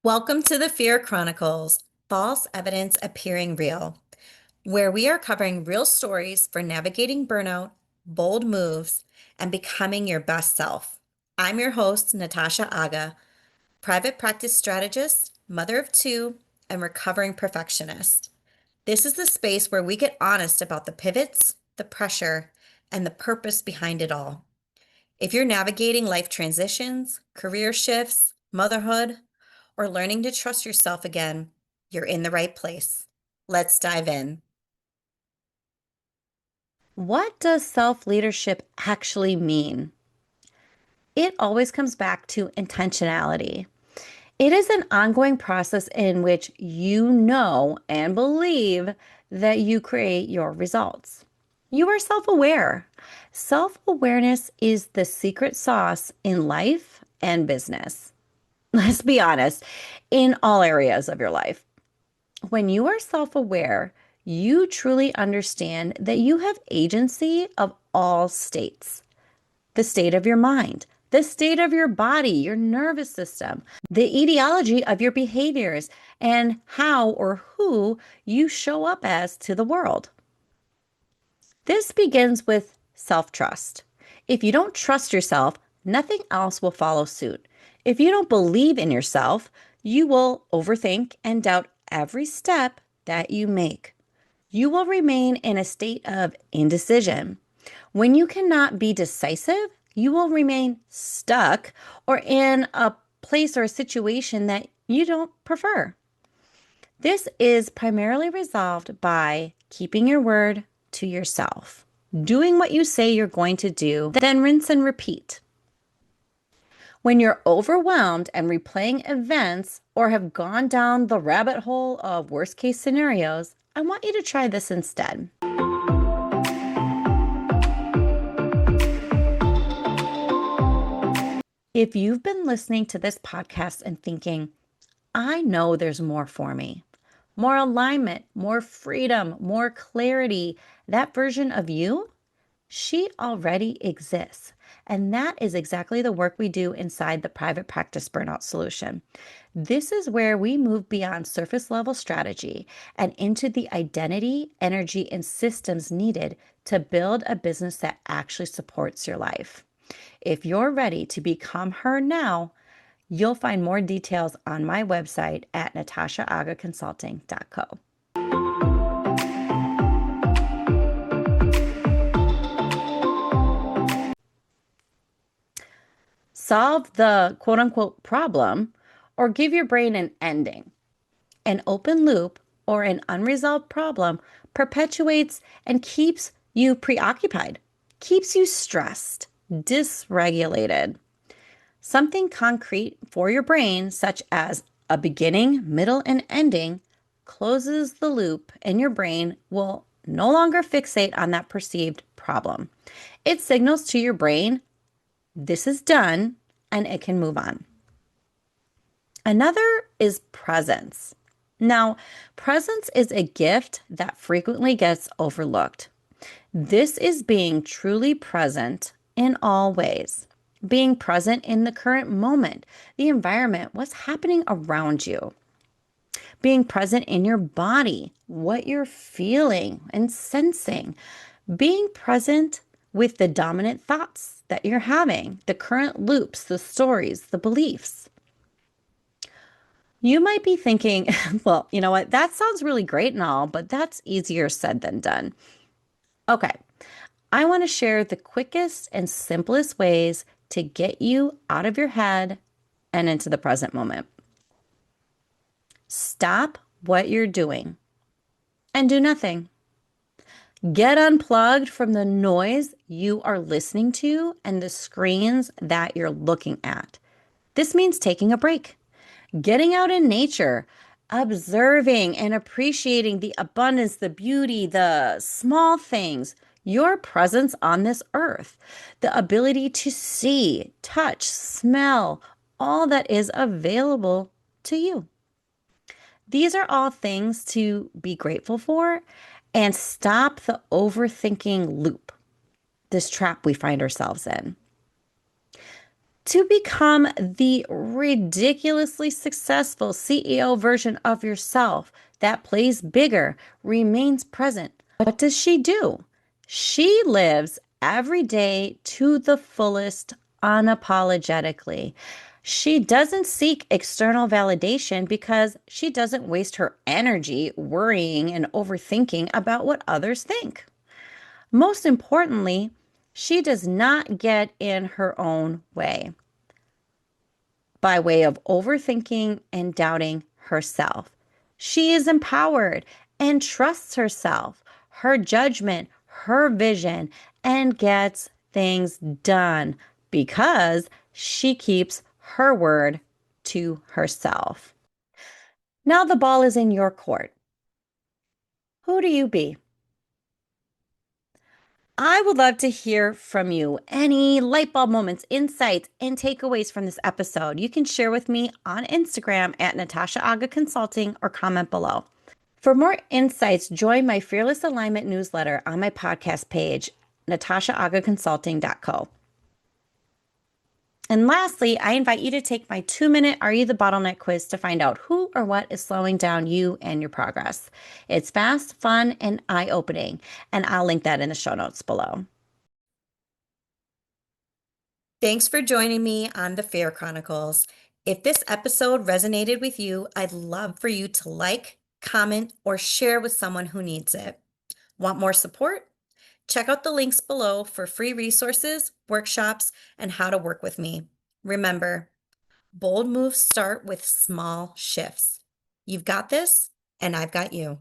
Welcome to the F.E.A.R Chronicles, false evidence appearing real, where we are covering real stories for navigating burnout, bold moves, and becoming your best self. I'm your host, Natasha Aga, private practice strategist, mother of two, and recovering perfectionist. This is the space where we get honest about the pivots, the pressure, and the purpose behind it all. If you're navigating life transitions, career shifts, motherhood, or learning to trust yourself again, you're in the right place. Let's dive in. What does self-leadership actually mean? It always comes back to intentionality. It is an ongoing process in which you know and believe that you create your results. You are self-aware. Self-awareness is the secret sauce in life and business. Let's be honest, in all areas of your life. When you are self-aware, you truly understand that you have agency of all states. The state of your mind, the state of your body, your nervous system, the etiology of your behaviors, and how or who you show up as to the world. This begins with self-trust. If you don't trust yourself, nothing else will follow suit. If you don't believe in yourself, you will overthink and doubt every step that you make. You will remain in a state of indecision. When you cannot be decisive, you will remain stuck or in a place or a situation that you don't prefer. This is primarily resolved by keeping your word to yourself, doing what you say you're going to do, then rinse and repeat. When you're overwhelmed and replaying events or have gone down the rabbit hole of worst case scenarios, I want you to try this instead. If you've been listening to this podcast and thinking, I know there's more for me, more alignment, more freedom, more clarity, that version of you, she already exists. And that is exactly the work we do inside the Private Practice Burnout Solution. This is where we move beyond surface level strategy and into the identity, energy, and systems needed to build a business that actually supports your life. If you're ready to become her now, you'll find more details on my website at natashaagaconsulting.co. Solve the quote unquote problem or give your brain an ending. An open loop or an unresolved problem perpetuates and keeps you preoccupied, keeps you stressed, dysregulated. Something concrete for your brain, such as a beginning, middle, and ending, closes the loop, and your brain will no longer fixate on that perceived problem. It signals to your brain, this is done, and it can move on. Another is presence. Now, presence is a gift that frequently gets overlooked. This is being truly present in all ways. Being present in the current moment, the environment, what's happening around you. Being present in your body, what you're feeling and sensing. Being present with the dominant thoughts that you're having, the current loops, the stories, the beliefs. You might be thinking, well, you know what? That sounds really great and all, but that's easier said than done. Okay, I want to share the quickest and simplest ways to get you out of your head and into the present moment. Stop what you're doing and do nothing. Get unplugged from the noise you are listening to and the screens that you're looking at. This means taking a break, getting out in nature, observing and appreciating the abundance, the beauty, the small things, your presence on this earth, the ability to see, touch, smell, all that is available to you. These are all things to be grateful for and stop the overthinking loop, this trap we find ourselves in. To become the ridiculously successful CEO version of yourself that plays bigger, remains present. What does she do? She lives every day to the fullest, unapologetically. She doesn't seek external validation because she doesn't waste her energy worrying and overthinking about what others think. Most importantly, she does not get in her own way by way of overthinking and doubting herself. She is empowered and trusts herself, her judgment, her vision, and gets things done because she keeps her word to herself. Now the ball is in your court. Who do you be? I would love to hear from you. Any light bulb moments, insights, and takeaways from this episode, you can share with me on Instagram at Natasha Aga Consulting or comment below. For more insights, join my Fearless Alignment newsletter on my podcast page, natashaagaconsulting.co. And lastly, I invite you to take my 2-minute Are You the Bottleneck quiz to find out who or what is slowing down you and your progress. It's fast, fun, and eye-opening, and I'll link that in the show notes below. Thanks for joining me on the F.E.A.R Chronicles. If this episode resonated with you, I'd love for you to like, comment, or share with someone who needs it. Want more support? Check out the links below for free resources, workshops, and how to work with me. Remember, bold moves start with small shifts. You've got this, and I've got you.